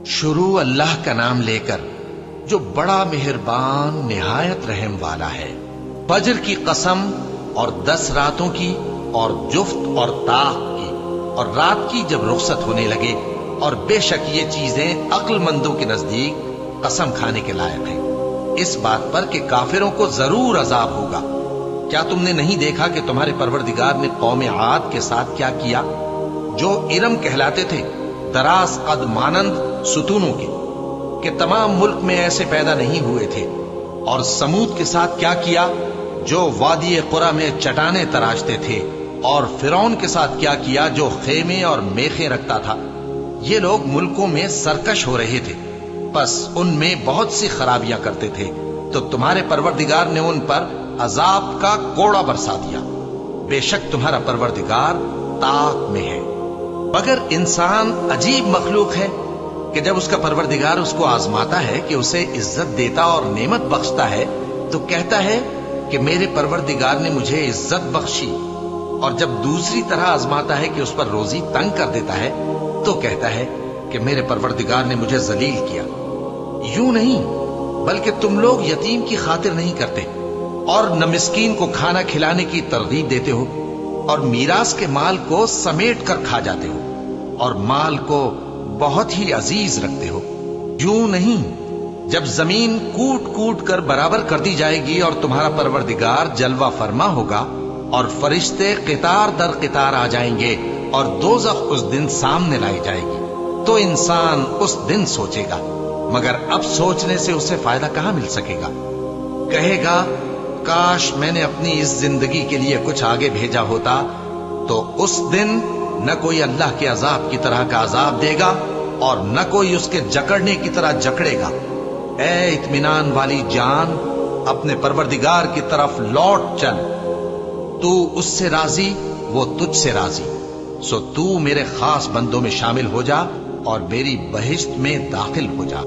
شروع اللہ کا نام لے کر جو بڑا مہربان نہایت رحم والا ہے۔ فجر کی قسم اور 10 راتوں کی اور جفت اور طاق کی اور رات کی جب رخصت ہونے لگے، اور بے شک یہ چیزیں عقل مندوں کے نزدیک قسم کھانے کے لائق ہیں، اس بات پر کہ کافروں کو ضرور عذاب ہوگا۔ کیا تم نے نہیں دیکھا کہ تمہارے پروردگار نے قوم عاد کے ساتھ کیا کیا، جو ارم کہلاتے تھے، دراز قد مانند ستونوں کے، کہ تمام ملک میں ایسے پیدا نہیں ہوئے تھے؟ اور سمود کے ساتھ کیا کیا، جو وادی قرا میں چٹانیں تراشتے تھے؟ اور فرعون کے ساتھ کیا کیا، جو خیمے اور میخیں رکھتا تھا؟ یہ لوگ ملکوں میں سرکش ہو رہے تھے، بس ان میں بہت سی خرابیاں کرتے تھے، تو تمہارے پروردگار نے ان پر عذاب کا کوڑا برسا دیا۔ بے شک تمہارا پروردگار طاق میں ہے۔ مگر انسان عجیب مخلوق ہے کہ جب اس کا پروردگار اس کو آزماتا ہے کہ اسے عزت دیتا اور نعمت بخشتا ہے تو کہتا ہے کہ میرے پروردگار نے مجھے عزت بخشی، اور جب دوسری طرح آزماتا ہے کہ اس پر روزی تنگ کر دیتا ہے تو کہتا ہے کہ میرے پروردگار نے مجھے ذلیل کیا۔ یوں نہیں، بلکہ تم لوگ یتیم کی خاطر نہیں کرتے اور نہ مسکین کو کھانا کھلانے کی ترغیب دیتے ہو، اور میراث کے مال کو سمیٹ کر کھا جاتے ہو، اور مال کو بہت ہی عزیز رکھتے ہو۔ یوں نہیں، جب زمین کوٹ کوٹ کر برابر کر دی جائے گی اور تمہارا پروردگار جلوہ فرما ہوگا اور فرشتے قطار در قطار آ جائیں گے اور دوزخ اس دن سامنے لائی جائے گی، تو انسان اس دن سوچے گا، مگر اب سوچنے سے اسے فائدہ کہاں مل سکے گا؟ کہے گا کاش میں نے اپنی اس زندگی کے لیے کچھ آگے بھیجا ہوتا، تو اس دن نہ کوئی اللہ کے عذاب کی طرح کا عذاب دے گا اور نہ کوئی اس کے جکڑنے کی طرح جکڑے گا۔ اے اطمینان والی جان، اپنے پروردگار کی طرف لوٹ چل، تو اس سے راضی، وہ تجھ سے راضی، سو تو میرے خاص بندوں میں شامل ہو جا اور میری بہشت میں داخل ہو جا۔